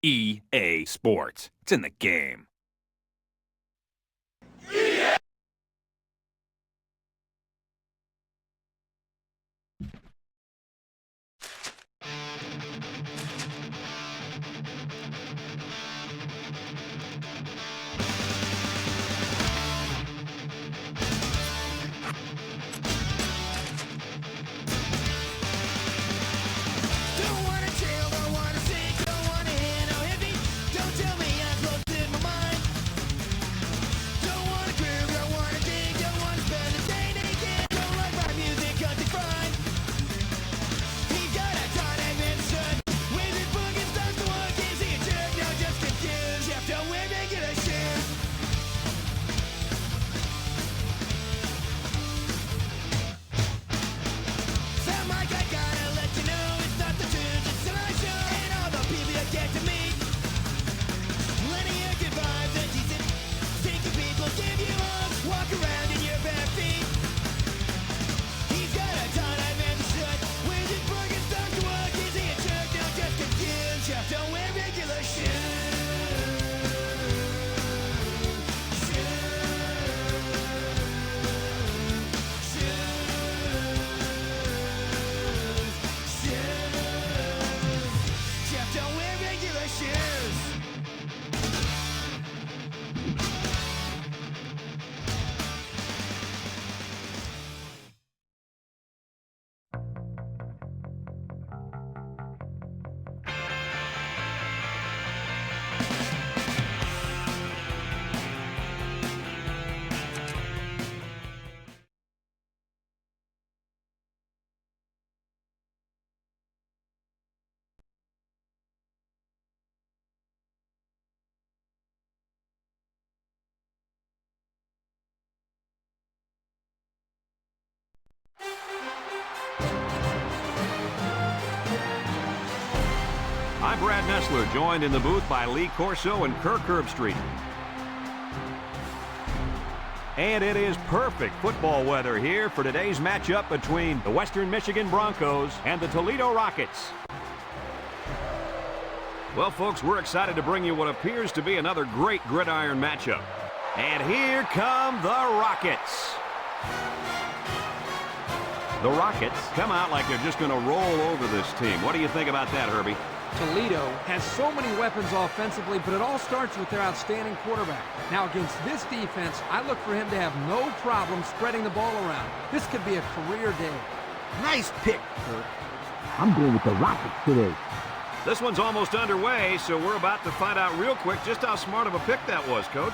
EA Sports. It's in the game. I'm Brad Nessler, joined in the booth by Lee Corso and Kirk Herbstreit. And it is perfect football weather here for today's matchup between the Western Michigan Broncos and the Toledo Rockets. Well, folks, we're excited to bring you what appears to be another great gridiron matchup. And here come the Rockets. The Rockets come out like they're just going to roll over this team. What do you think about that, Herbie? Toledo has so many weapons offensively, but it all starts with their outstanding quarterback. Now, against this defense, I look for him to have no problem spreading the ball around. This could be a career day. Nice pick, Kirk. I'm going with the Rockets today. This one's almost underway, so we're about to find out real quick just how smart of a pick that was, Coach.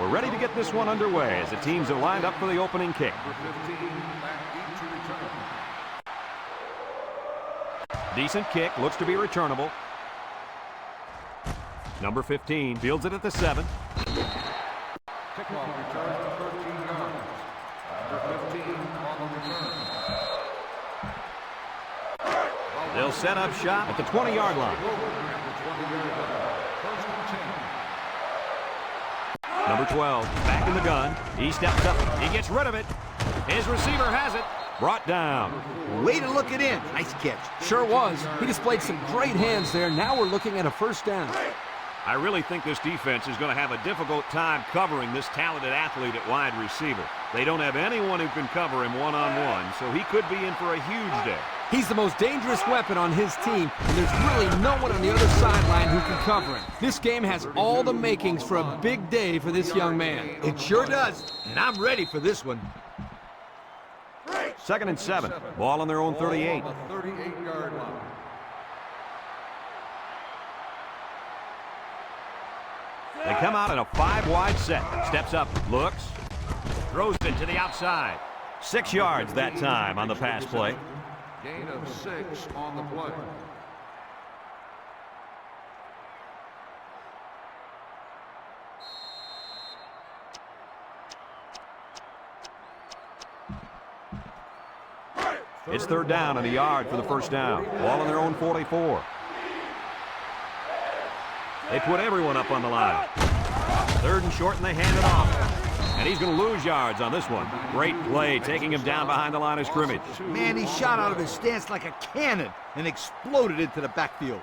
We're ready to get this one underway as the teams are lined up for the opening kick. Decent kick, looks to be returnable. Number 15 fields it at the 7. Kickoff return to 13 yards. Number 15 on the return. They'll set up shop at the 20-yard line. Number 12, back in the gun. He steps up. He gets rid of it. His receiver has it. Brought down. Way to look it in. Nice catch. Sure was. He displayed some great hands there. Now we're looking at a first down. I really think this defense is going to have a difficult time covering this talented athlete at wide receiver. They don't have anyone who can cover him one-on-one, so he could be in for a huge day. He's the most dangerous weapon on his team, and there's really no one on the other sideline who can cover him. This game has all the makings for a big day for this young man. It sure does, and I'm ready for this one. 2nd and 7. Ball on their own 38. 38-yard line. They come out in a 5-wide set. Steps up, looks, throws it to the outside. 6 yards that time on the pass play. Gain of 6 on the play. It's third down and a yard for the first down. Ball on their own 44. They put everyone up on the line. Third and short, and they hand it off. And he's going to lose yards on this one. Great play, taking him down behind the line of scrimmage. Man, he shot out of his stance like a cannon and exploded into the backfield.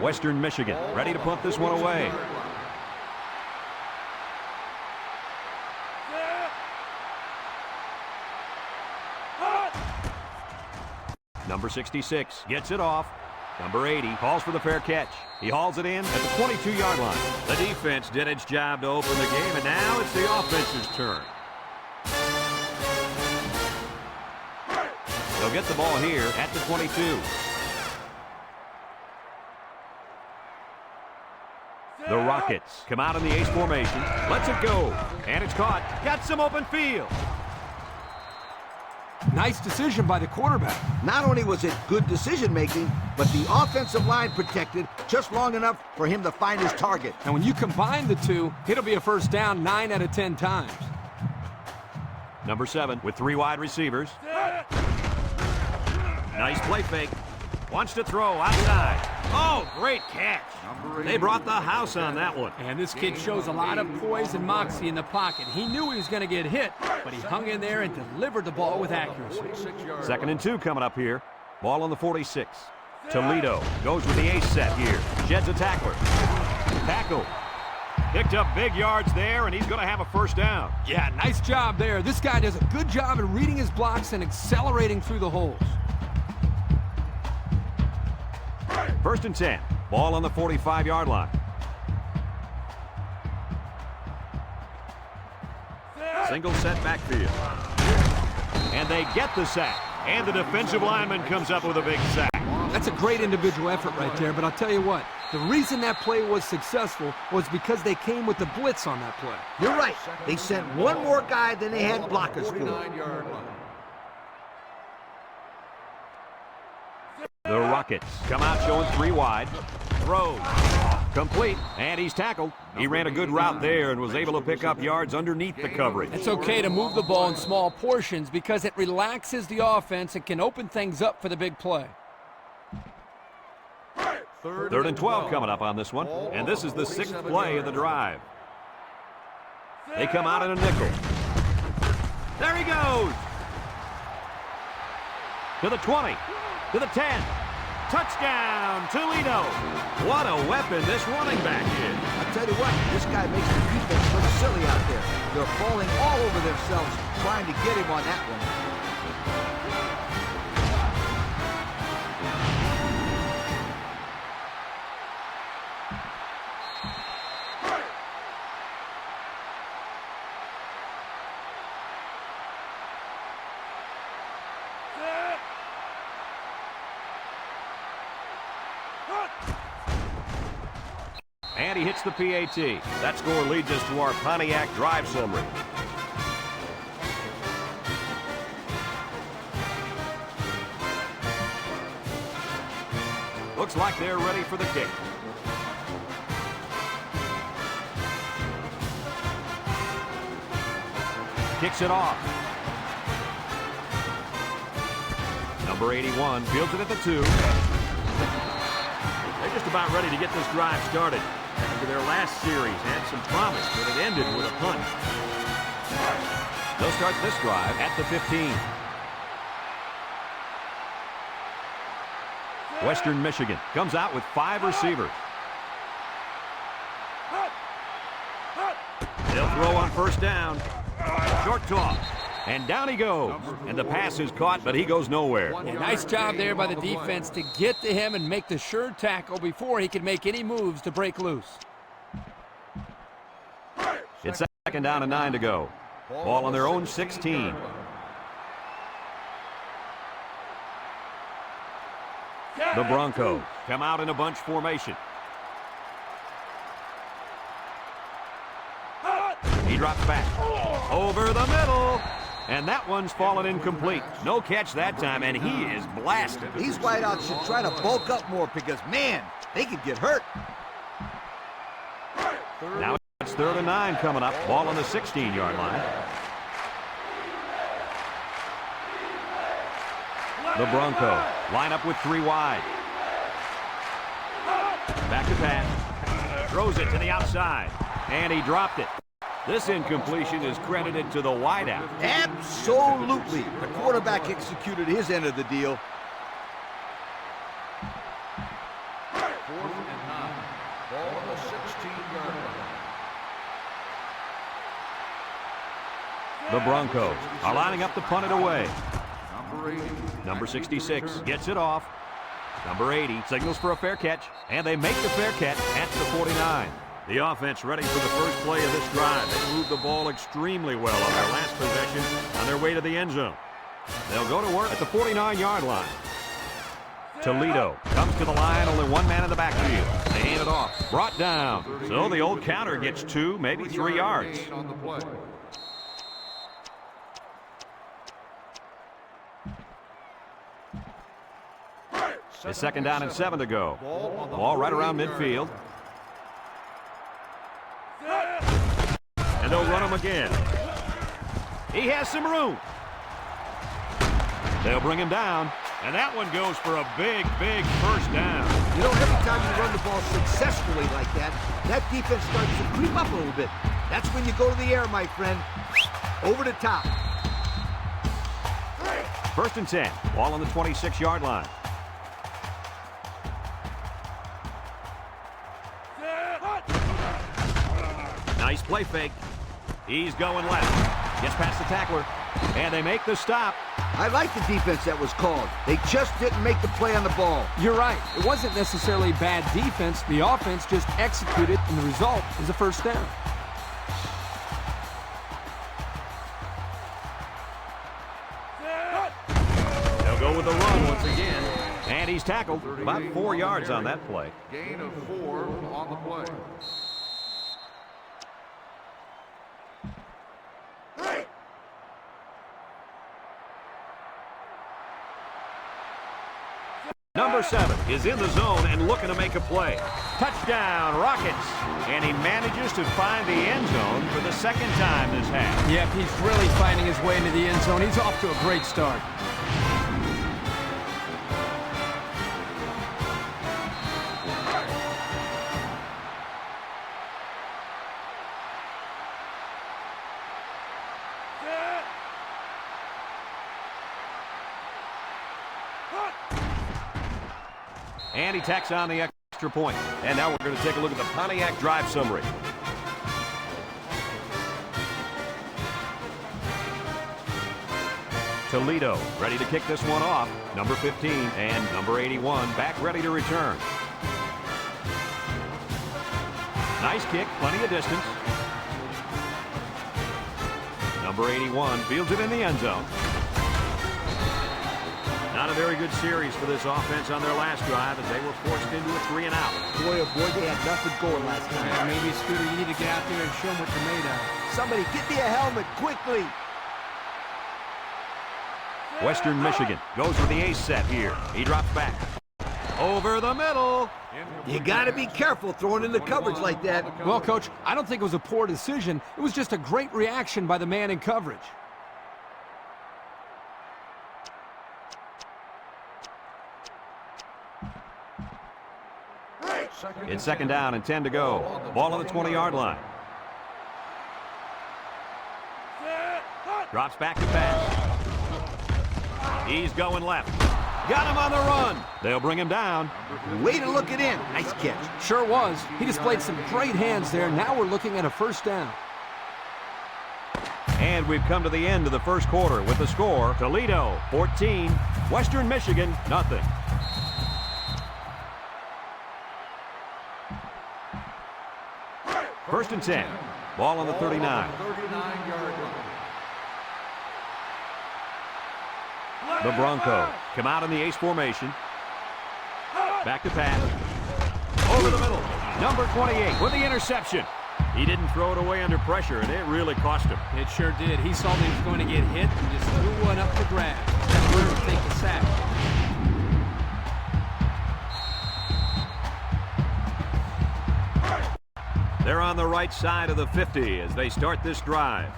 Western Michigan ready to punt this one away. Number 66 gets it off. Number 80 calls for the fair catch. He hauls it in at the 22-yard line. The defense did its job to open the game, and now it's the offense's turn. They'll get the ball here at the 22. The Rockets come out in the ace formation. Lets it go. And it's caught. Got some open field. Nice decision by the quarterback. Not only was it good decision-making, but the offensive line protected just long enough for him to find his target. And when you combine the two, it'll be a first down 9 out of 10 times. Number 7 with 3 wide receivers. Nice play fake. Wants to throw outside. Oh, great catch. They brought the house on that one. And this kid shows a lot of poise and moxie in the pocket. He knew he was going to get hit, but he hung in there and delivered the ball with accuracy. 2nd and 2 coming up here. Ball on the 46. Toledo goes with the ace set here. Sheds a tackler. Tackle. Picked up big yards there, and he's going to have a first down. Yeah, nice job there. This guy does a good job of reading his blocks and accelerating through the holes. 1st and 10. Ball on the 45-yard line. Single set backfield. And they get the sack. And the defensive lineman comes up with a big sack. That's a great individual effort right there, but I'll tell you what, the reason that play was successful was because they came with the blitz on that play. You're right. They sent one more guy than they had blockers for. The Rockets come out showing 3 wide. Throws. Complete. And he's tackled. He ran a good route there and was able to pick up yards underneath the coverage. It's okay to move the ball in small portions because it relaxes the offense and can open things up for the big play. 3rd and 12 coming up on this one. And this is the 6th play of the drive. They come out in a nickel. There he goes. To the 20. To the 10. Touchdown, Toledo. What a weapon this running back is. I'll tell you what, this guy makes the defense look silly out there. They're falling all over themselves trying to get him on that one. And he hits the PAT. That score leads us to our Pontiac drive summary. Looks like they're ready for the kick. Kicks it off. Number 81 fields it at the 2. They're just about ready to get this drive started. After their last series had some promise, but it ended with a punt. They'll start this drive at the 15. Western Michigan comes out with 5 receivers. They'll throw on first down. Short toss. And down he goes. And the pass is caught, but he goes nowhere. Yeah, nice job there by the defense to get to him and make the sure tackle before he could make any moves to break loose. It's 2nd down and 9 to go. Ball on their own 16. The Broncos come out in a bunch formation. He drops back. Over the middle. And that one's fallen incomplete. No catch that time, and he is blasted. These wideouts should try to bulk up more because, man, they could get hurt. Now it's 3rd and 9 coming up. Ball on the 16-yard line. The Broncos line up with 3 wide. Back to pass. Throws it to the outside. And he dropped it. This incompletion is credited to the wideout. Absolutely. The quarterback executed his end of the deal. 4th and 9. Ball on the 16-yard line. The Broncos are lining up to punt it away. Number 80. Number 66 gets it off. Number 80 signals for a fair catch, and they make the fair catch at the 49. The offense ready for the first play of this drive. They moved the ball extremely well on their last possession on their way to the end zone. They'll go to work at the 49-yard line. Toledo comes to the line, only one man in the backfield. They hand it off, brought down. So the old counter gets 2, maybe 3 yards. On the play. It's 2nd down and 7 to go. Ball right around midfield. And they'll run him again. He has some room. They'll bring him down. And that one goes for a big, big first down. You know, every time you run the ball successfully like that, that defense starts to creep up a little bit. That's when you go to the air, my friend. Over the top. 1st and 10. Ball on the 26-yard line. Nice play fake. He's going left. Gets past the tackler. And they make the stop. I like the defense that was called. They just didn't make the play on the ball. You're right. It wasn't necessarily bad defense. The offense just executed, and the result is a first down. They'll go with the run once again. And he's tackled about 4 yards on that play. Gain of 4 on the play. Number 7 is in the zone and looking to make a play. Touchdown, Rockets. And he manages to find the end zone for the 2nd time this half. Yep, he's really finding his way into the end zone. He's off to a great start. And he tacks on the extra point. And now we're going to take a look at the Pontiac drive summary. Toledo ready to kick this one off. Number 15 and number 81 back ready to return. Nice kick, plenty of distance. Number 81 fields it in the end zone. Not a very good series for this offense on their last drive as they were forced into a 3 and out. Boy, oh boy, they had nothing going last time. Yeah, maybe, Scooter, you need to get out there and show them what you're made of. Somebody get me a helmet quickly. Western Michigan goes with the ace set here. He drops back. Over the middle. You got to be careful throwing in the coverage like that. Well, Coach, I don't think it was a poor decision. It was just a great reaction by the man in coverage. It's 2nd down and 10 to go. Ball on the 20-yard line. Drops back to pass. He's going left. Got him on the run. They'll bring him down. Way to look it in. Nice catch. Sure was. He displayed some great hands there. Now we're looking at a first down. And we've come to the end of the first quarter with the score, Toledo 14, Western Michigan nothing. First and 10. Ball on the 39. 39-yard line. The Broncos come out in the ace formation. Back to pass. Over the middle. Number 28 with the interception. He didn't throw it away under pressure, and it really cost him. It sure did. He saw that he was going to get hit and just threw one up to grab. That's where to take the sack. They're on the right side of the 50 as they start this drive.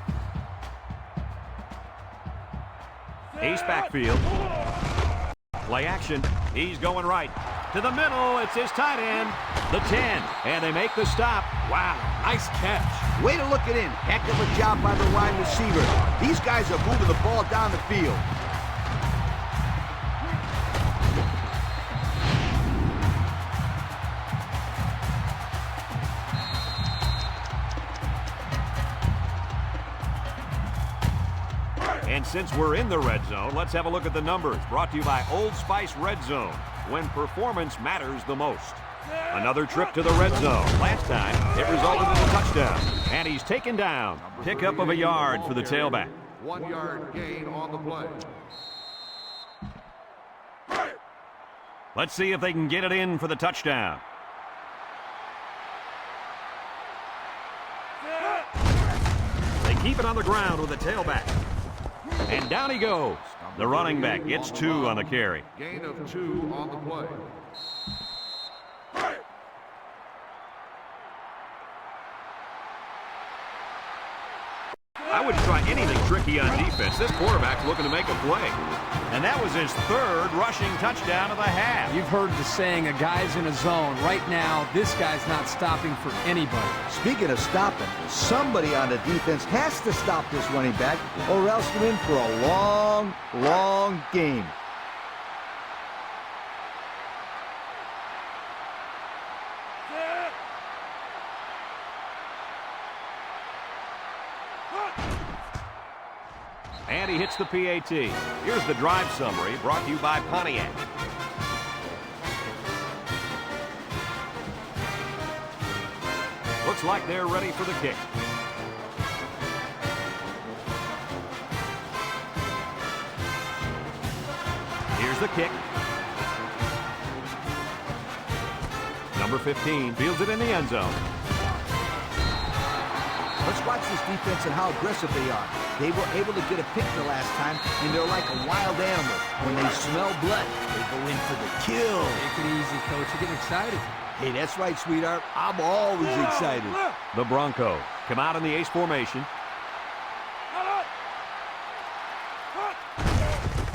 Ace backfield. Play action. He's going right. To the middle. It's his tight end. The 10. And they make the stop. Wow, nice catch. Way to look it in. Heck of a job by the wide receiver. These guys are moving the ball down the field. And since we're in the red zone, let's have a look at the numbers. Brought to you by Old Spice Red Zone, when performance matters the most. Another trip to the red zone. Last time, it resulted in a touchdown. And he's taken down. Pickup of a yard for the tailback. 1 yard gain on the play. Let's see if they can get it in for the touchdown. They keep it on the ground with the tailback. And down he goes. The running back gets 2 on the carry. Gain of 2 on the play. I wouldn't try anything tricky on defense. This quarterback's looking to make a play. And that was his 3rd rushing touchdown of the half. You've heard the saying, a guy's in a zone. Right now, this guy's not stopping for anybody. Speaking of stopping, somebody on the defense has to stop this running back, or else they're in for a long, long game. And he hits the PAT. Here's the drive summary brought to you by Pontiac. Looks like they're ready for the kick. Here's the kick. Number 15 fields it in the end zone. Let's watch this defense and how aggressive they are. They were able to get a pick the last time, and they're like a wild animal. When they smell blood, they go in for the kill. Take it easy, Coach. You're getting excited. Hey, that's right, sweetheart. I'm always excited. The Broncos come out in the ace formation.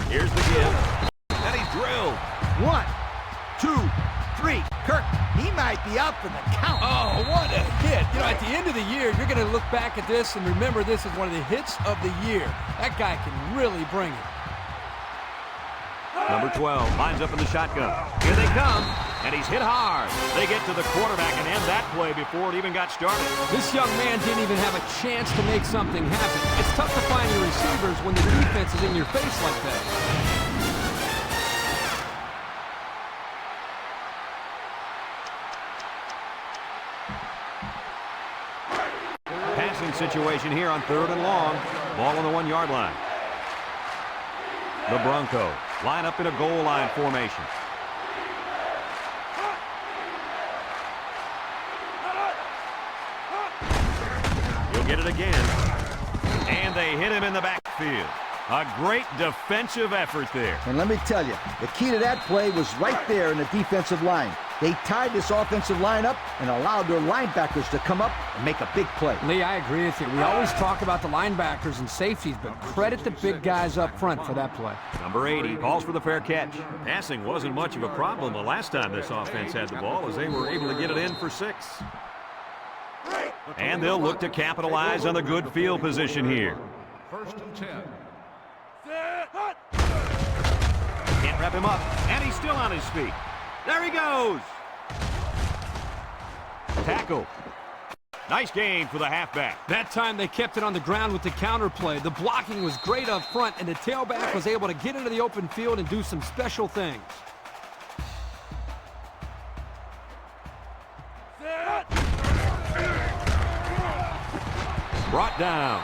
Here's the give. And he's drilled. 1, 2, 3. Kirk, he might be out for the count. Oh, what a hit. You know, at the end of the year, you're going to look back at this and remember this is one of the hits of the year. That guy can really bring it. Number 12 lines up in the shotgun. Here they come, and he's hit hard. They get to the quarterback and end that play before it even got started. This young man didn't even have a chance to make something happen. It's tough to find your receivers when the defense is in your face like that. Passing situation here on 3rd and long. Ball on the 1 yard line. The Broncos line up in a goal line formation. He'll get it again. And they hit him in the backfield. A great defensive effort there. And let me tell you, the key to that play was right there in the defensive line. They tied this offensive line up and allowed their linebackers to come up and make a big play. Lee, I agree with you. We always talk about the linebackers and safeties, but credit the big guys up front for that play. Number 80 calls for the fair catch. Passing wasn't much of a problem the last time this offense had the ball, as they were able to get it in for 6. And they'll look to capitalize on the good field position here. 1st and 10. Can't wrap him up, and he's still on his feet. There he goes. Tackle. Nice game for the halfback. That time they kept it on the ground with the counter play. The blocking was great up front, and the tailback was able to get into the open field and do some special things. Brought down.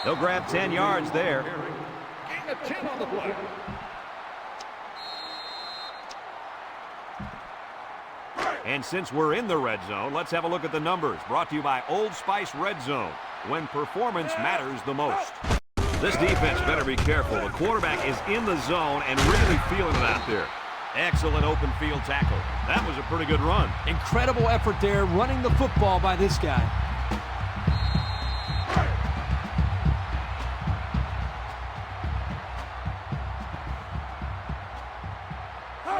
They'll grab 10 yards there. Gain of 10 on the play. And since we're in the red zone, let's have a look at the numbers. Brought to you by Old Spice Red Zone, when performance matters the most. This defense better be careful. The quarterback is in the zone and really feeling it out there. Excellent open field tackle. That was a pretty good run. Incredible effort there, running the football by this guy.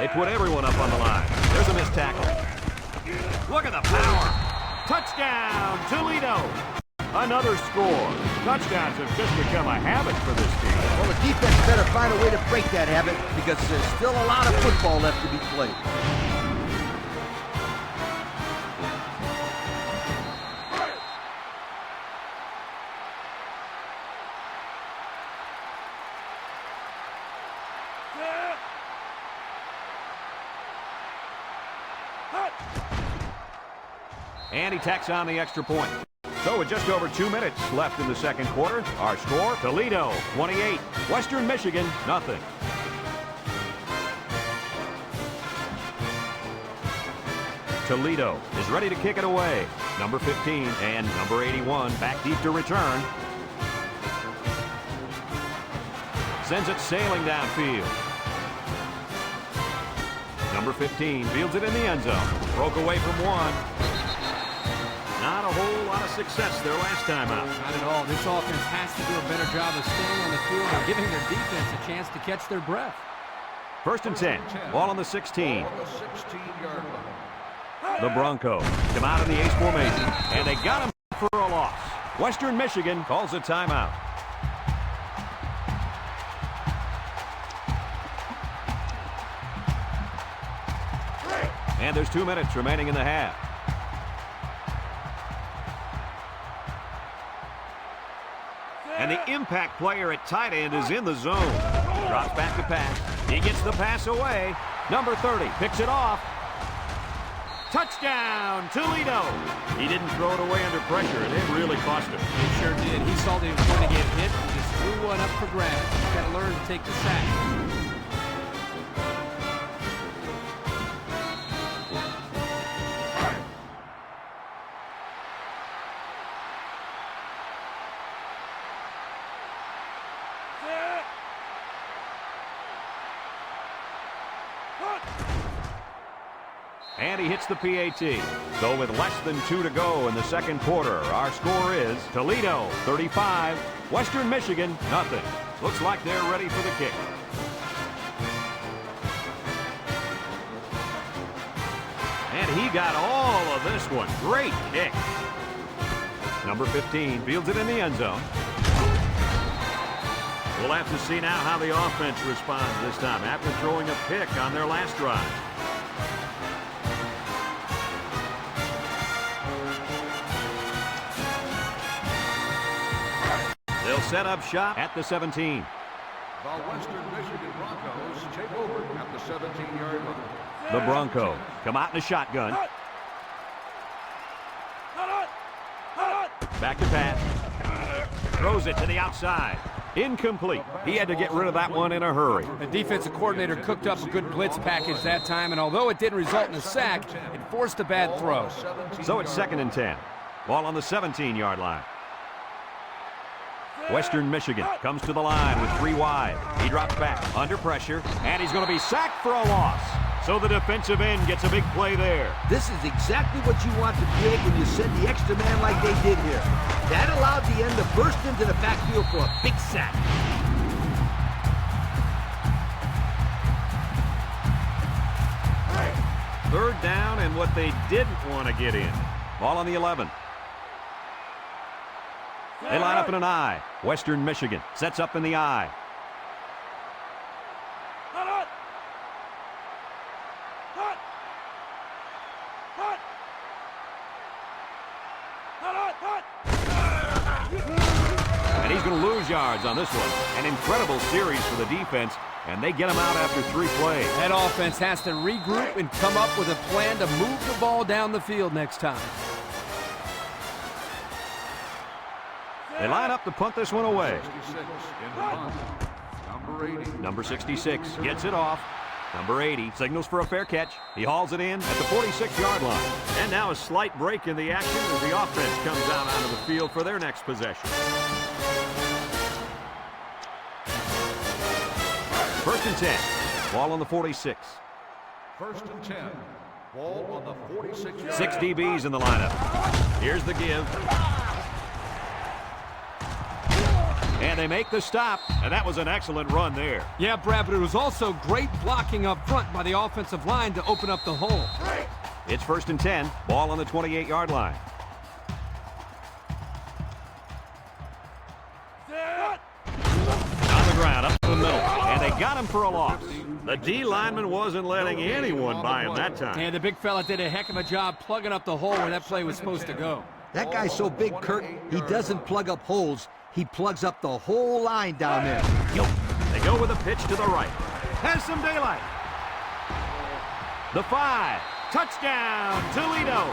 They put everyone up on the line. There's a missed tackle. Look at the power. Touchdown, Toledo. Another score. Touchdowns have just become a habit for this team. Well, the defense better find a way to break that habit because there's still a lot of football left to be played. And he tacks on the extra point. So with just over 2 minutes left in the second quarter, our score, Toledo 28, Western Michigan nothing. Toledo is ready to kick it away. Number 15 and number 81 back deep to return. Sends it sailing downfield. Number 15 fields it in the end zone. Broke away from one. Not a whole lot of success their last time out. Not at all. This offense has to do a better job of staying on the field and giving their defense a chance to catch their breath. First and 10. Ball on the 16. The Broncos come out in the ace formation, and they got him for a loss. Western Michigan calls a timeout. And there's 2 minutes remaining in the half. And the impact player at tight end is in the zone. Drops back to pass. He gets the pass away. Number 30 picks it off. Touchdown, Toledo. He didn't throw it away under pressure, and it really cost him. He sure did. He saw that he was going to get hit and just threw one up for grabs. He's got to learn to take the sack. And he hits the PAT. So with less than 2 to go in the second quarter, our score is Toledo 35, Western Michigan nothing. Looks like they're ready for the kick. And he got all of this one. Great kick. Number 15 fields it in the end zone. We'll have to see now how the offense responds this time after throwing a pick on their last drive. They'll set up shop at the 17. The Western Michigan Broncos take over at the 17-yard line. The Broncos come out in a shotgun. Back to pass. Throws it to the outside. Incomplete. He had to get rid of that one in a hurry. The defensive coordinator cooked up a good blitz package that time, and although it didn't result in a sack, it forced a bad throw. So it's 2nd and 10. Ball on the 17-yard line. Western Michigan comes to the line with 3 wide. He drops back under pressure, and he's going to be sacked for a loss. So the defensive end gets a big play there. This is exactly what you want to create when you send the extra man like they did here. That allowed the end to burst into the backfield for a big sack. Third down and what they didn't want to get in. Ball on the 11. They line up in an I. Western Michigan sets up in the I. And he's going to lose yards on this one. An incredible series for the defense, and they get him out after 3 plays. That offense has to regroup and come up with a plan to move the ball down the field next time. They line up to punt this one away. 66 in the punt. Number 80. Number 66 gets it off. Number 80 signals for a fair catch. He hauls it in at the 46-yard line. And now a slight break in the action as the offense comes out onto the field for their next possession. 1st and 10. Ball on the 46. 1st and 10. Ball on the 46. 6 DBs in the lineup. Here's the give. And they make the stop, and that was an excellent run there. Yeah, Brad, but it was also great blocking up front by the offensive line to open up the hole. It's 1st and 10, ball on the 28-yard line. On the ground, up the middle, and they got him for a loss. The D lineman wasn't letting anyone by him that time. And the big fella did a heck of a job plugging up the hole where that play was supposed to go. That guy's so big, Kurt, he doesn't plug up holes. He plugs up the whole line down there. They go with a pitch to the right. Has some daylight. The 5. Touchdown, Toledo.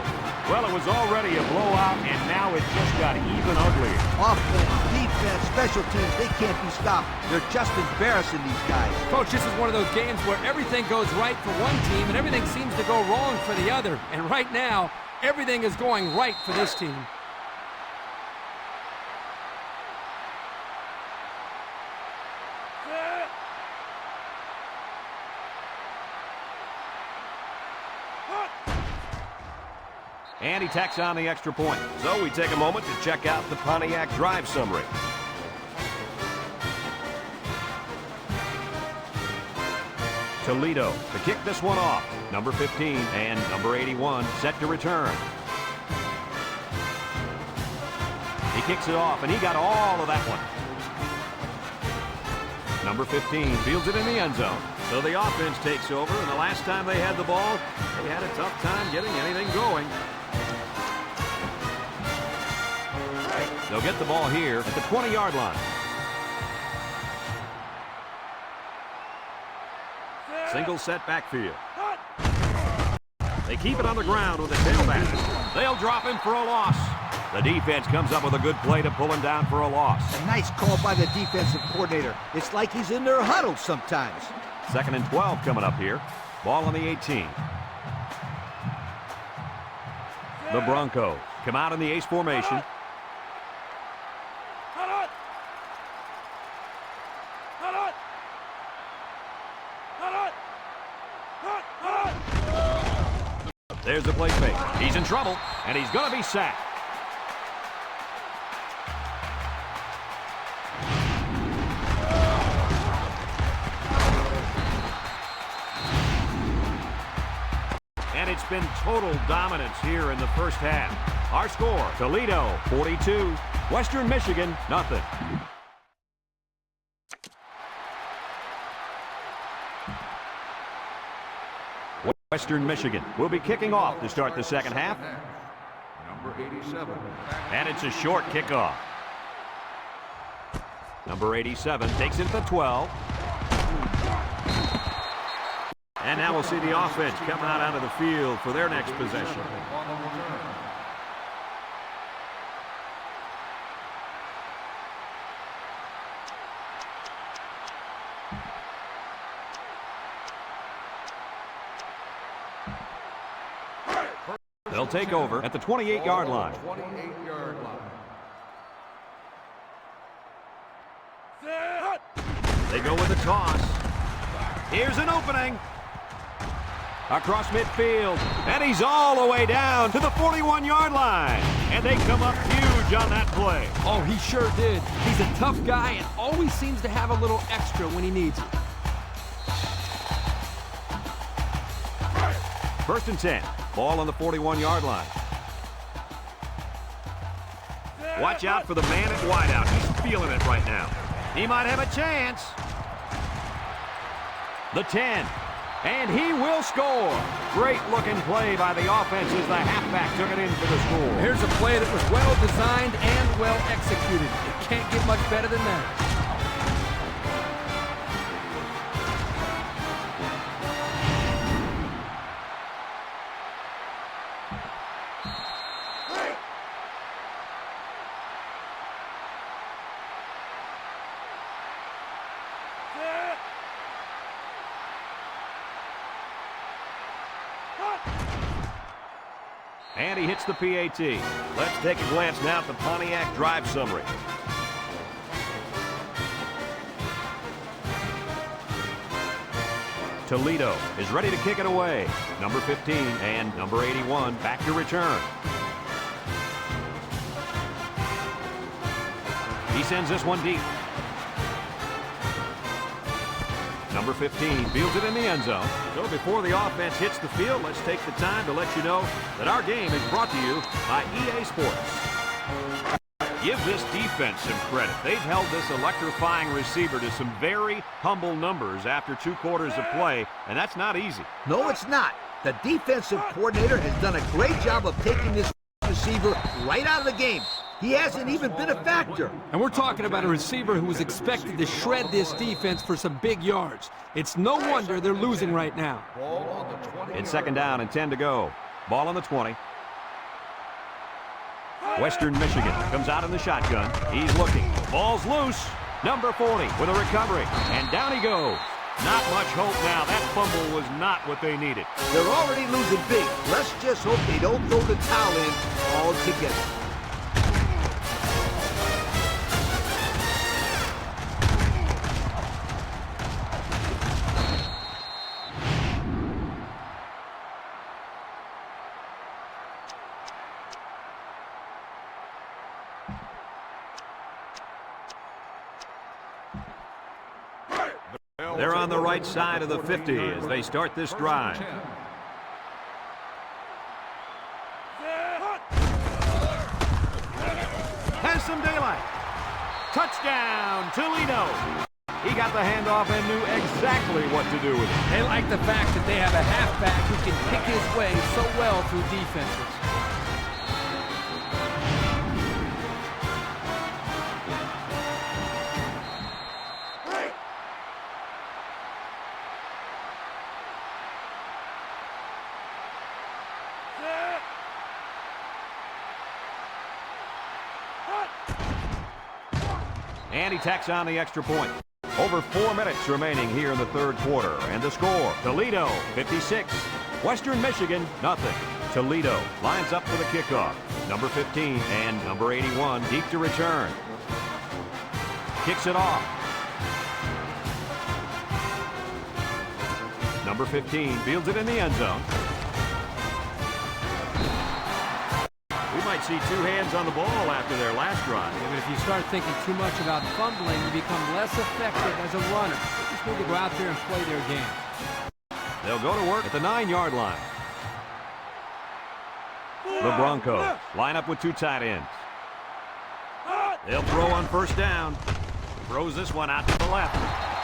Well, it was already a blowout, and now it just got even uglier. Offense, defense, special teams, they can't be stopped. They're just embarrassing, these guys. Coach, this is one of those games where everything goes right for one team and everything seems to go wrong for the other. And right now, everything is going right for this team. And he tacks on the extra point. So we take a moment to check out the Pontiac drive summary. Toledo to kick this one off. Number 15 and number 81 set to return. He kicks it off, and he got all of that one. Number 15 fields it in the end zone. So the offense takes over, and the last time they had the ball, they had a tough time getting anything going. They'll get the ball here at the 20-yard line. Single set backfield. They keep it on the ground with a tailback. They'll drop him for a loss. The defense comes up with a good play to pull him down for a loss. A nice call by the defensive coordinator. It's like he's in their huddle sometimes. 2nd and 12 coming up here. Ball on the 18. The Broncos come out in the ace formation. There's the play fake. He's in trouble, and he's going to be sacked. And it's been total dominance here in the first half. Our score, Toledo 42, Western Michigan nothing. Western Michigan will be kicking off to start the second half. Number 87. And it's a short kickoff. Number 87 takes it to the 12. And now we'll see the offense come out onto the field for their next possession. They'll take over at the 28-yard line. 28-yard line. They go with a toss. Here's an opening. Across midfield. And he's all the way down to the 41-yard line. And they come up huge on that play. Oh, he sure did. He's a tough guy and always seems to have a little extra when he needs it. 1st and 10. Ball on the 41-yard line. Watch out for the man at wideout. He's feeling it right now. He might have a chance. The 10. And he will score. Great looking play by the offense as the halfback took it in for the score. Here's a play that was well designed and well executed. It can't get much better than that. And he hits the PAT. Let's take a glance now at the Pontiac drive summary. Toledo is ready to kick it away. Number 15 and number 81 back to return. He sends this one deep. Number 15 fields it in the end zone. So before the offense hits the field, let's take the time to let you know that our game is brought to you by EA Sports. Give this defense some credit. They've held this electrifying receiver to some very humble numbers after 2 quarters of play, and that's not easy. No, it's not. The defensive coordinator has done a great job of taking this receiver right out of the game. He hasn't even been a factor. And we're talking about a receiver who was expected to shred this defense for some big yards. It's no wonder they're losing right now. Ball on the 20. It's 2nd down and 10 to go. Ball on the 20. Western Michigan comes out in the shotgun. He's looking. Ball's loose. Number 40 with a recovery. And down he goes. Not much hope now. That fumble was not what they needed. They're already losing big. Let's just hope they don't throw the towel in altogether. They're on the right side of the 50 as they start this drive. Has some daylight. Touchdown, Toledo. He got the handoff and knew exactly what to do with it. They like the fact that they have a halfback who can pick his way so well through defenses. And he tacks on the extra point. Over 4 minutes remaining here in the 3rd quarter. And the score, Toledo 56, Western Michigan nothing. Toledo lines up for the kickoff. Number 15 and number 81 deep to return. Kicks it off. Number 15 fields it in the end zone. We might see 2 hands on the ball after their last drive. Yeah, but if you start thinking too much about fumbling, you become less effective as a runner. They just need to go out there and play their game. They'll go to work at the 9-yard line. The Broncos line up with 2 tight ends. They'll throw on 1st down. Throws this one out to the left.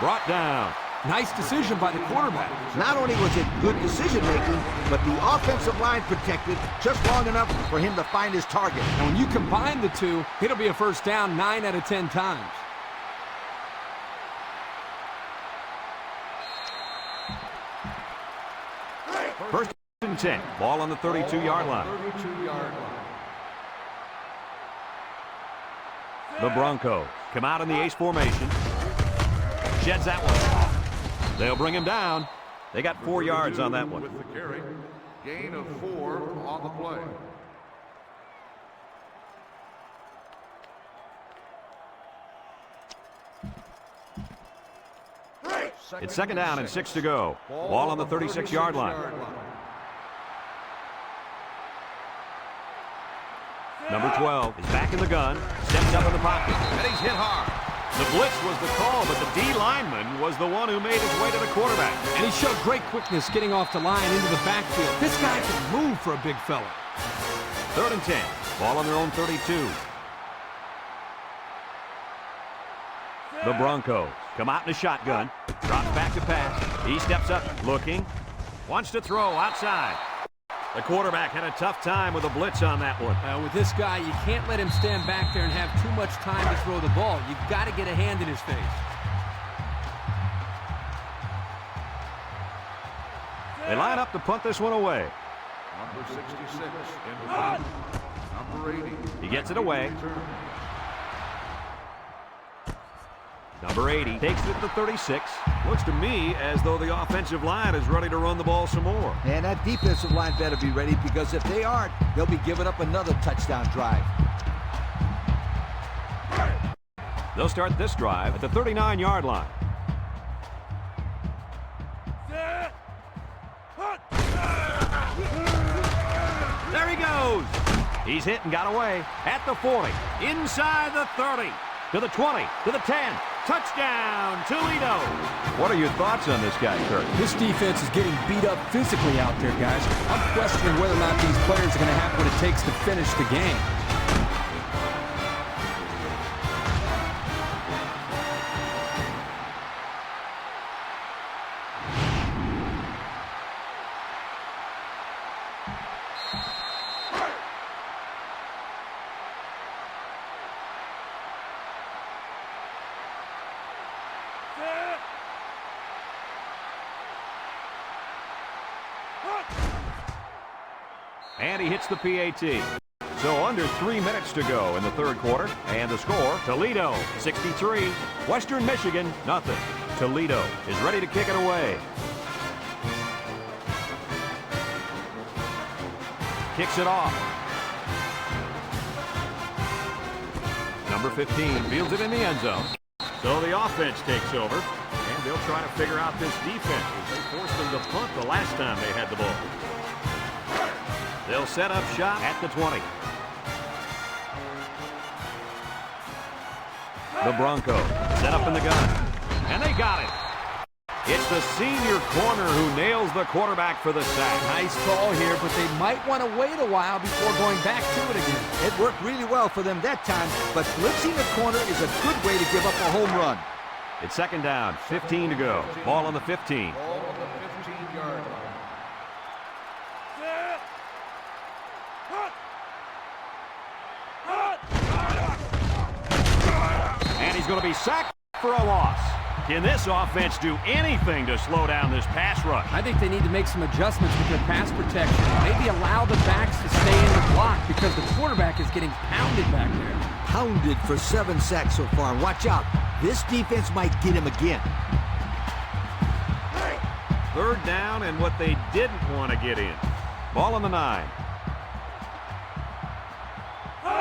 Brought down. Nice decision by the quarterback. Not only was it good decision-making, but the offensive line protected just long enough for him to find his target. And when you combine the two, it'll be a 1st down 9 out of 10 times. First and 10. Ball on the 32-yard line. 32-yard line. The Broncos come out in the ace formation. Sheds that one. They'll bring him down. They got 4 yards on that one. With the carry. Gain of 4 on the play. It's 2nd down and 6 to go. Ball on the 36-yard line. Number 12 is back in the gun. Steps up in the pocket. And he's hit hard. The blitz was the call, but the D lineman was the one who made his way to the quarterback. And he showed great quickness getting off the line into the backfield. This guy can move for a big fella. 3rd and 10. Ball on their own 32. The Broncos come out in a shotgun. Drops back to pass. He steps up, looking. Wants to throw outside. The quarterback had a tough time with a blitz on that one. With this guy, you can't let him stand back there and have too much time to throw the ball. You've got to get a hand in his face. They line up to punt this one away. Number 66 in the back. Number 80. He gets it away. Number 80 takes it to 36. Looks to me as though the offensive line is ready to run the ball some more. And that defensive line better be ready, because if they aren't, they'll be giving up another touchdown drive. They'll start this drive at the 39-yard line. There he goes. He's hit and got away at the 40, inside the 30, to the 20, to the 10, Touchdown, Toledo. What are your thoughts on this guy, Kirk? This defense is getting beat up physically out there, guys. I'm questioning whether or not these players are going to have what it takes to finish the game. And he hits the PAT. So under 3 minutes to go in the third quarter. And the score, Toledo 63, Western Michigan nothing. Toledo is ready to kick it away. Kicks it off. Number 15 fields it in the end zone. So the offense takes over. And they'll try to figure out this defense as they forced them to punt the last time they had the ball. They'll set up shop at the 20. The Broncos set up in the gun. And they got it. It's the senior corner who nails the quarterback for the sack. Nice call here, but they might want to wait a while before going back to it again. It worked really well for them that time, but blitzing the corner is a good way to give up a home run. It's second down, 15 to go. Ball on the 15. Ball on the 15-yard line. And he's going to be sacked for a loss. Can this offense do anything to slow down this pass rush? I think they need to make some adjustments with their pass protection. Maybe allow the backs to stay in the block because the quarterback is getting pounded back there. Pounded for 7 sacks so far. And watch out. This defense might get him again. Third down and what they didn't want to get in. Ball on the 9.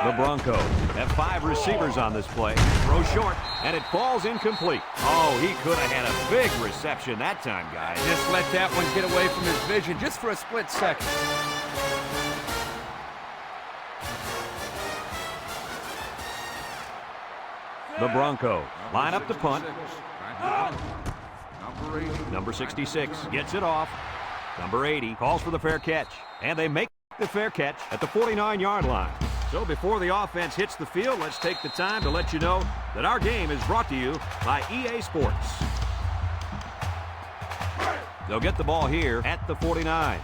The Broncos have 5 receivers on this play. Throw short, and it falls incomplete. Oh, he could have had a big reception that time, guys. Just let that one get away from his vision just for a split second. The Broncos line up the punt. Number 66 gets it off. Number 80 calls for the fair catch. And they make the fair catch at the 49-yard line. So before the offense hits the field, let's take the time to let you know that our game is brought to you by EA Sports. They'll get the ball here at the 49.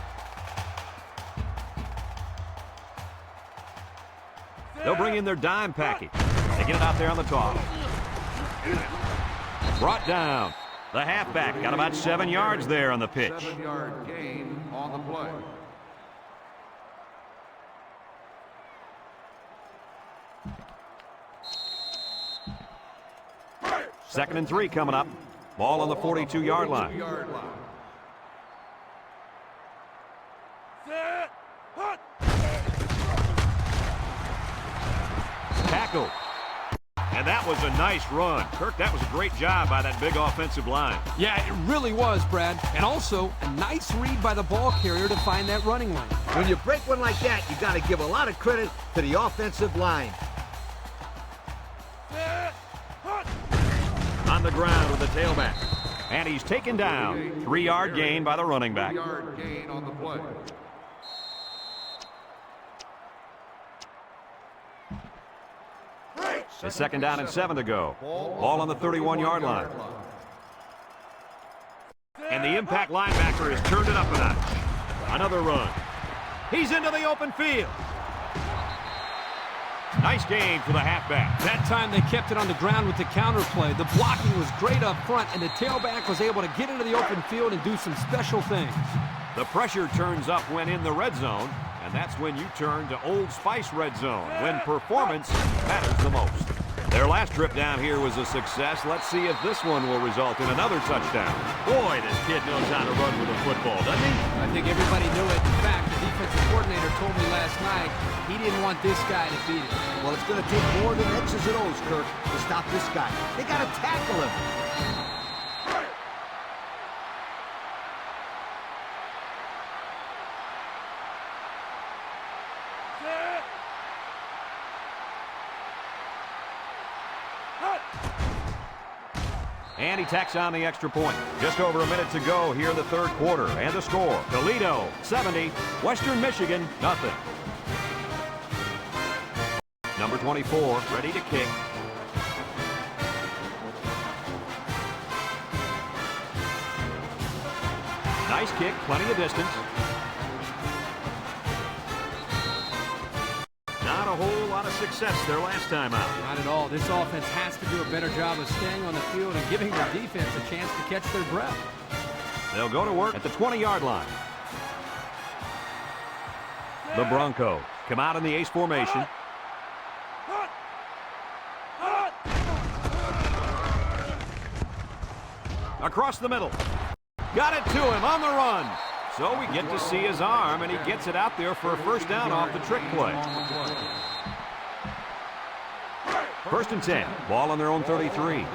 They'll bring in their dime package. They get it out there on the top. Brought down. The halfback got about 7 yards there on the pitch. 7-yard gain on the play. Second and 3 coming up. Ball on the 42-yard line. Tackle. And that was a nice run. Kirk, that was a great job by that big offensive line. Yeah, it really was, Brad. And also, a nice read by the ball carrier to find that running lane. When you break one like that, you got to give a lot of credit to the offensive line. On the ground with the tailback. And he's taken down. 3-yard gain by the running back. 3-yard gain on the play. It's second down and 7 to go. Ball on the 31-yard line. And the impact linebacker has turned it up a notch. Another run. He's into the open field. Nice gain for the halfback. That time they kept it on the ground with the counter play. The blocking was great up front, and the tailback was able to get into the open field and do some special things. The pressure turns up when in the red zone, and that's when you turn to Old Spice Red Zone, when performance matters the most. Their last trip down here was a success. Let's see if this one will result in another touchdown. Boy, this kid knows how to run with a football, doesn't he? I think everybody knew it. In fact, the defensive coordinator told me last night he didn't want this guy to beat it. Well, it's going to take more than X's and O's, Kirk, to stop this guy. They got to tackle him. And he tacks on the extra point. Just over a minute to go here in the third quarter. And the score, Toledo 70, Western Michigan nothing. Number 24, ready to kick. Nice kick, plenty of distance. Not a whole lot of success their last time out. Not at all. This offense has to do a better job of staying on the field and giving their defense a chance to catch their breath. They'll go to work at the 20-yard line. The Broncos come out in the ace formation. Across the middle. Got it to him on the run. So we get to see his arm, and he gets it out there for a first down off the trick play. First and 10. Ball on their own 33.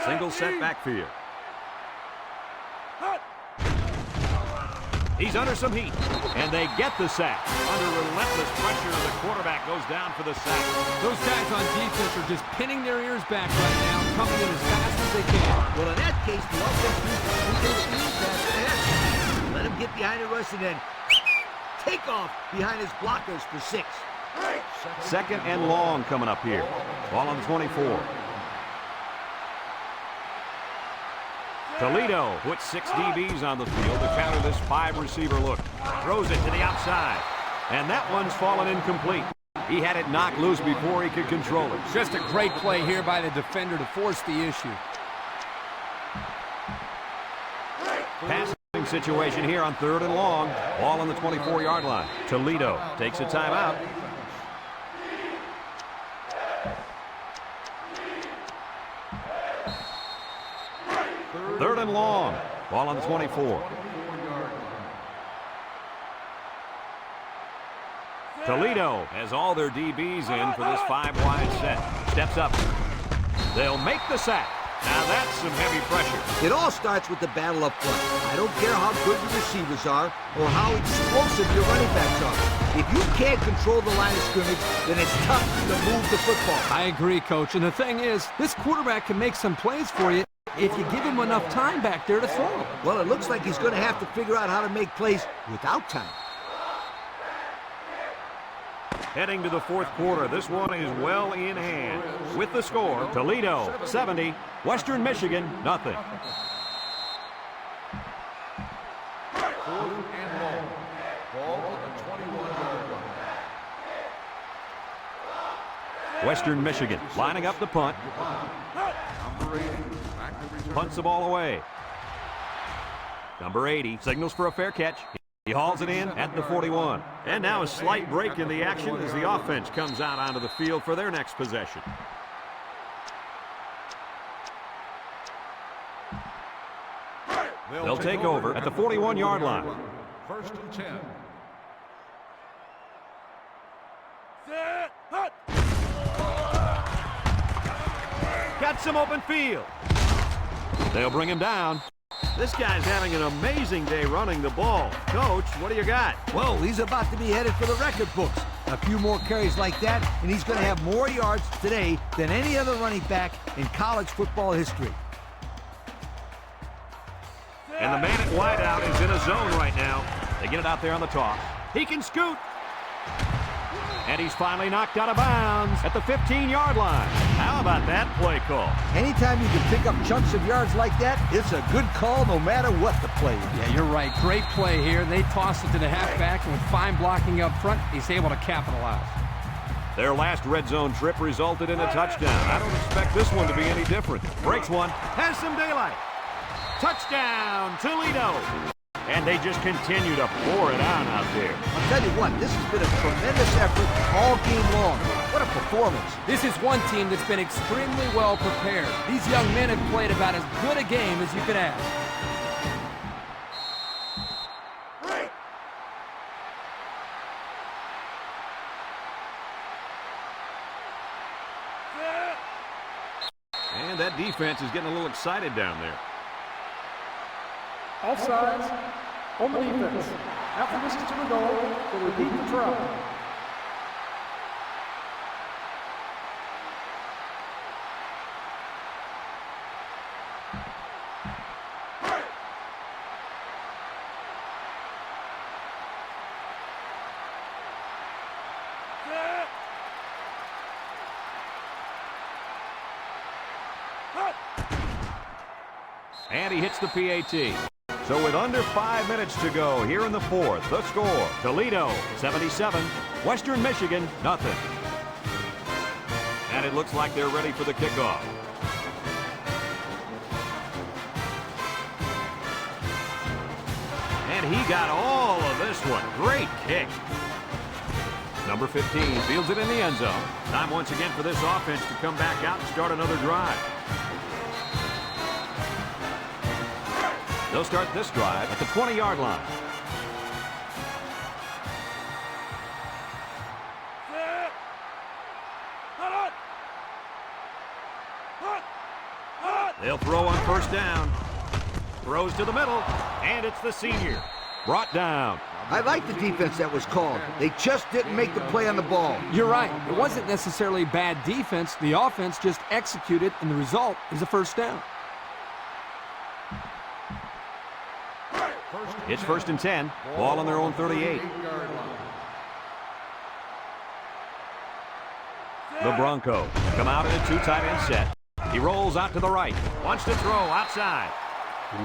Single set backfield. He's under some heat, and they get the sack. Under relentless pressure, the quarterback goes down for the sack. Those guys on defense are just pinning their ears back right now, coming in as fast as they can. Well, in that case, the offense needs that. Let him get behind the rush and then take off behind his blockers for 6. Second and long coming up here. Ball on the 24. Toledo puts 6 DBs on the field to counter this 5-receiver look. Throws it to the outside. And that one's fallen incomplete. He had it knocked loose before he could control it. Just a great play here by the defender to force the issue. Passing situation here on 3rd and long. Ball on the 24-yard line. Toledo takes a timeout. Third and long. Ball on the 24. Toledo has all their DBs in for this 5-wide set. Steps up. They'll make the sack. Now that's some heavy pressure. It all starts with the battle up front. I don't care how good the receivers are or how explosive your running backs are. If you can't control the line of scrimmage, then it's tough to move the football. I agree, Coach. And the thing is, this quarterback can make some plays for you if you give him enough time back there to throw. Well, it looks like he's going to have to figure out how to make plays without time. Heading to the fourth quarter, this one is well in hand. With the score, Toledo 70, Western Michigan nothing. 4th and long. Ball on the 21-yard line. Western Michigan lining up the punt. Number 80. Back to return. Punts the ball away. Number 80 signals for a fair catch. He hauls it in at the 41. And now a slight break in the action as the offense comes out onto the field for their next possession. They'll take over at the 41-yard line. 1st and 10. Got some open field. They'll bring him down. This guy's having an amazing day running the ball. Coach, what do you got? Well, he's about to be headed for the record books. A few more carries like that, and he's going to have more yards today than any other running back in college football history. And the man at wideout is in a zone right now. They get it out there on the toss. He can scoot. And he's finally knocked out of bounds at the 15-yard line. How about that play call? Anytime you can pick up chunks of yards like that, it's a good call no matter what the play is. Yeah, you're right. Great play here. They tossed it to the halfback, and with fine blocking up front, he's able to capitalize. Their last red zone trip resulted in a touchdown. I don't expect this one to be any different. Breaks one, has some daylight. Touchdown, Toledo. And they just continue to pour it on out there. I'll tell you what, this has been a tremendous effort all game long. What a performance. This is one team that's been extremely well prepared. These young men have played about as good a game as you could ask. And that defense is getting a little excited down there. Offsides on the defense. After this is to the goal, they repeat the try. And he hits the PAT. So with under 5 minutes to go here in the fourth, the score, Toledo 77, Western Michigan nothing. And it looks like they're ready for the kickoff. And he got all of this one. Great kick. Number 15 fields it in the end zone. Time once again for this offense to come back out and start another drive. They'll start this drive at the 20-yard line. They'll throw on first down. Throws to the middle, and it's the senior. Brought down. I like the defense that was called. They just didn't make the play on the ball. You're right. It wasn't necessarily bad defense. The offense just executed, and the result is a first down. It's first and 10. Ball on their own 38. The Broncos come out in a two tight end set. He rolls out to the right. Wants to throw outside.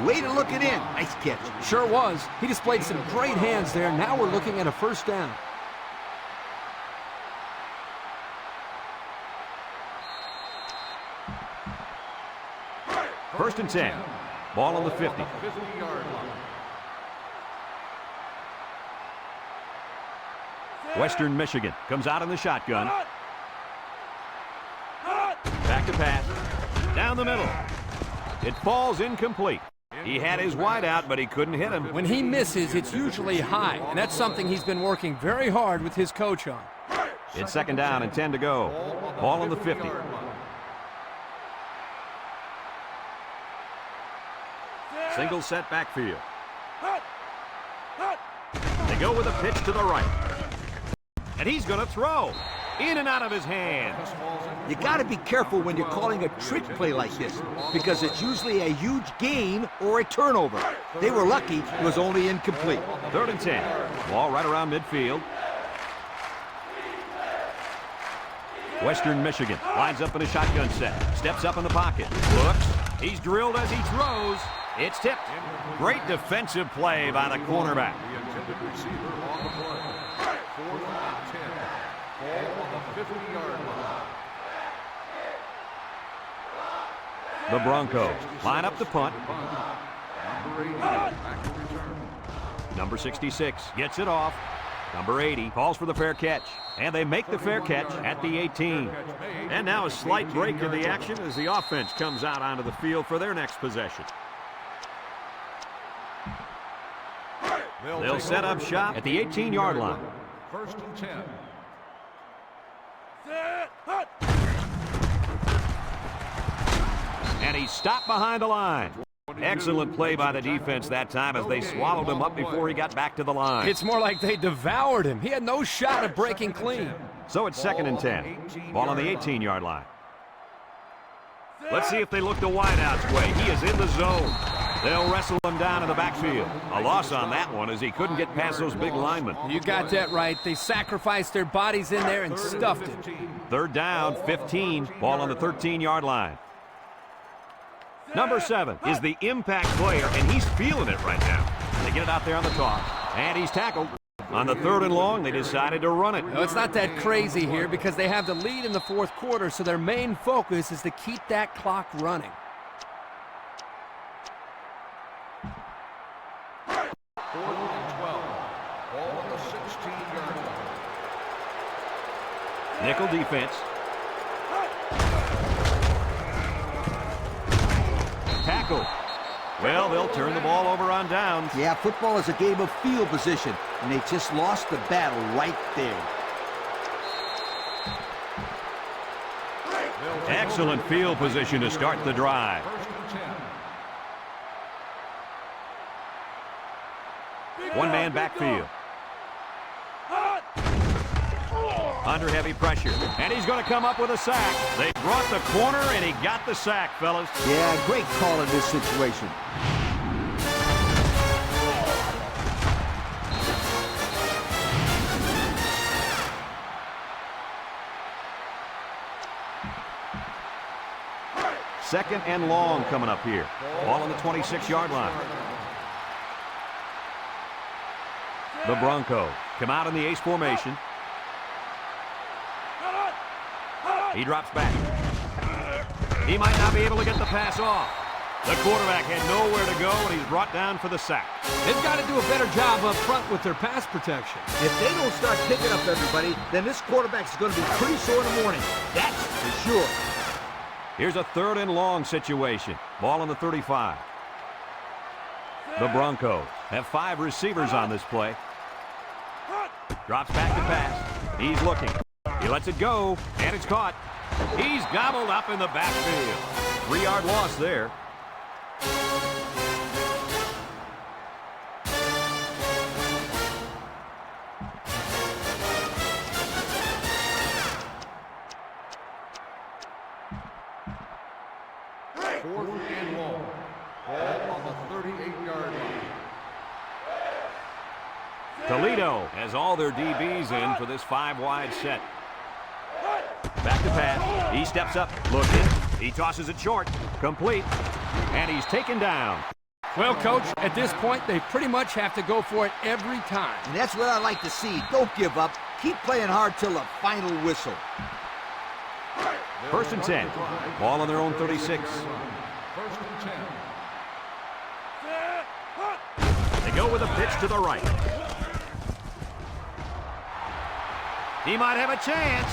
Way to look it in. Nice catch. Sure was. He displayed some great hands there. Now we're looking at a first down. First and 10. Ball on the 50. Western Michigan comes out in the shotgun. Back to pass. Down the middle. It falls incomplete. He had his wide out, but he couldn't hit him. When he misses, it's usually high, and that's something he's been working very hard with his coach on. It's second down and 10 to go. Ball on the 50. Single set backfield. They go with a pitch to the right. And he's going to throw. In and out of his hands. You got to be careful when you're calling a trick play like this, because it's usually a huge gain or a turnover. They were lucky it was only incomplete. Third and 10. Ball right around midfield. Western Michigan lines up in a shotgun set. Steps up in the pocket. Looks. He's drilled as he throws. It's tipped. Great defensive play by the cornerback. The Broncos line up the punt. Number 66 gets it off. Number 80 calls for the fair catch. And they make the fair catch at the 18. And now a slight break in the action as the offense comes out onto the field for their next possession. They'll set up shop at the 18-yard line. First and 10. And he's stopped behind the line. Excellent play by the defense that time as they swallowed him up before he got back to the line. It's more like they devoured him. He had no shot at breaking clean. So it's second and 10. Ball on the 18-yard line. Let's see if they look the wideout's way. He is in the zone. They'll wrestle him down in the backfield. A loss on that one as he couldn't get past those big linemen. You got that right. They sacrificed their bodies in there and stuffed it. Third down, 15. Ball on the 13-yard line. Number 7 is the impact player, and he's feeling it right now. They get it out there on the toss, and he's tackled. On the third and long, they decided to run it. No, it's not that crazy here because they have the lead in the fourth quarter, so their main focus is to keep that clock running. Fourth and 12. Ball on the 16-yard line. Nickel defense. Tackle. Well, they'll turn the ball over on downs. Yeah, football is a game of field position, and they just lost the battle right there. Excellent field position to start the drive. First and 10. One man backfield. Under heavy pressure. And he's going to come up with a sack. They brought the corner, and he got the sack, fellas. Yeah, great call in this situation. Second and long coming up here. Ball on the 26-yard line. The Broncos come out in the ace formation. He drops back. He might not be able to get the pass off. The quarterback had nowhere to go, and he's brought down for the sack. They've got to do a better job up front with their pass protection. If they don't start picking up everybody, then this quarterback's going to be pretty sore in the morning. That's for sure. Here's a third and long situation. Ball on the 35. The Broncos have 5 receivers on this play. Drops back to pass. He's looking. He lets it go, and it's caught. He's gobbled up in the backfield. 3-yard loss there. Fourth and long. Ball on the 38-yard line. Toledo has all their DBs in for this 5-wide set. Back to pass. He steps up, looking. He tosses it short. Complete. And he's taken down. Well, Coach, at this point, they pretty much have to go for it every time. And that's what I like to see. Don't give up. Keep playing hard till the final whistle. First and 10. Ball on their own 36. First and 10. They go with a pitch to the right. He might have a chance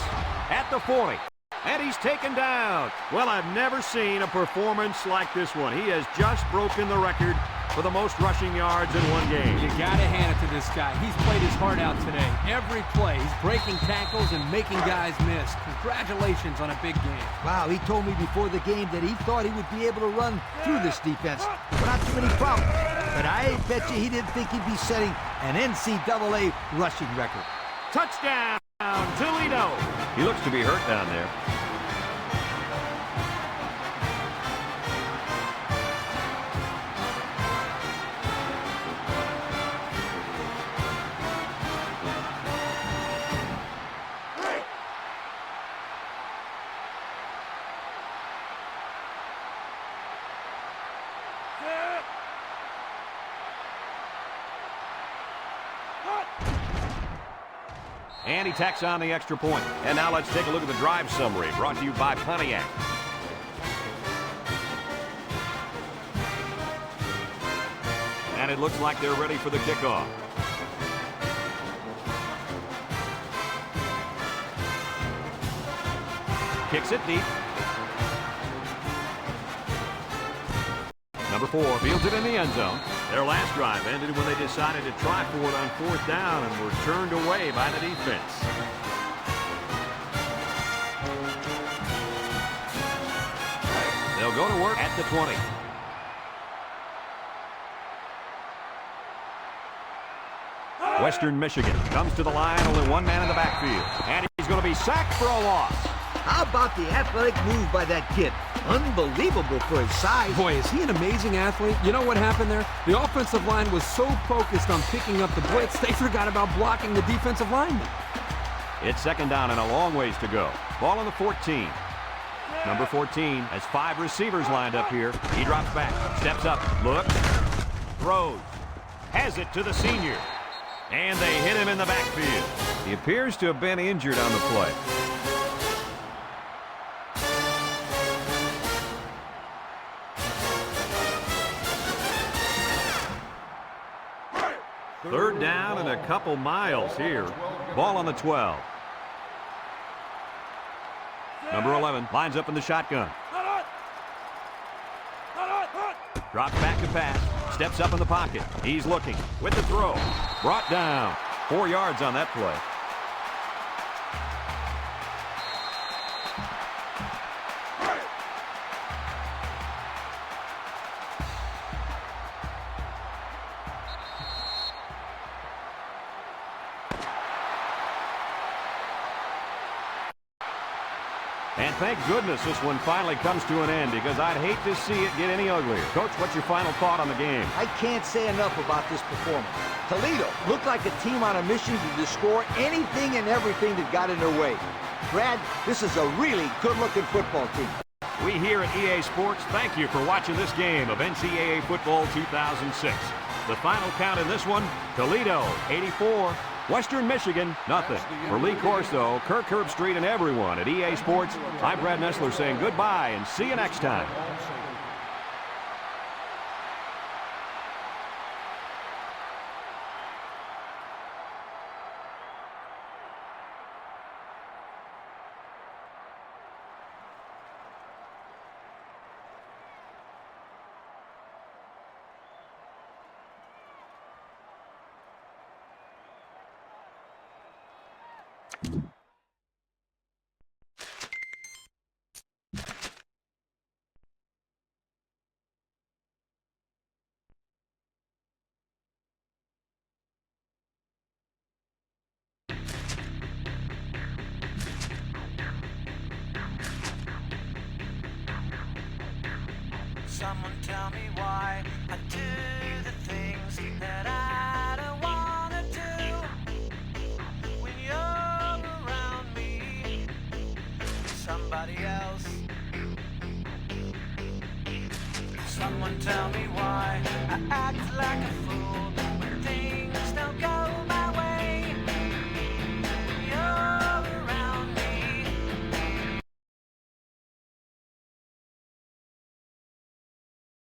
at the 40. And he's taken down. Well, I've never seen a performance like this one. He has just broken the record for the most rushing yards in one game. You got to hand it to this guy. He's played his heart out today. Every play, he's breaking tackles and making guys miss. Congratulations on a big game. Wow, he told me before the game that he thought he would be able to run through this defense without too many problems. But I bet you he didn't think he'd be setting an NCAA rushing record. Touchdown, Toledo. He looks to be hurt down there. And he tacks on the extra point. And now let's take a look at the drive summary brought to you by Pontiac. And it looks like they're ready for the kickoff. Kicks it deep. Number 4 fields it in the end zone. Their last drive ended when they decided to try for it on 4th down and were turned away by the defense. They'll go to work at the 20. Western Michigan comes to the line, only one man in the backfield. And he's going to be sacked for a loss. How about the athletic move by that kid? Unbelievable for his size. Boy, is he an amazing athlete. You know what happened there? The offensive line was so focused on picking up the blitz, they forgot about blocking the defensive lineman. It's second down and a long ways to go. Ball on the 14. Number 14 has 5 receivers lined up here. He drops back, steps up, looks, throws, has it to the senior. And they hit him in the backfield. He appears to have been injured on the play. Third down and a couple miles here. Ball on the 12. Number 11 lines up in the shotgun. Drops back to pass. Steps up in the pocket. He's looking with the throw. Brought down. 4 yards on that play. And thank goodness this one finally comes to an end, because I'd hate to see it get any uglier. Coach, what's your final thought on the game? I can't say enough about this performance. Toledo looked like a team on a mission to destroy anything and everything that got in their way. Brad, this is a really good-looking football team. We here at EA Sports thank you for watching this game of NCAA Football 2006. The final count in this one, Toledo 84, Western Michigan nothing. For Lee Corso, Kirk Herbstreit, and everyone at EA Sports, I'm Brad Nessler saying goodbye and see you next time. Someone tell me why I do the things that I don't wanna do. When you're around me, somebody else. Someone tell me why I act like a fool when things don't go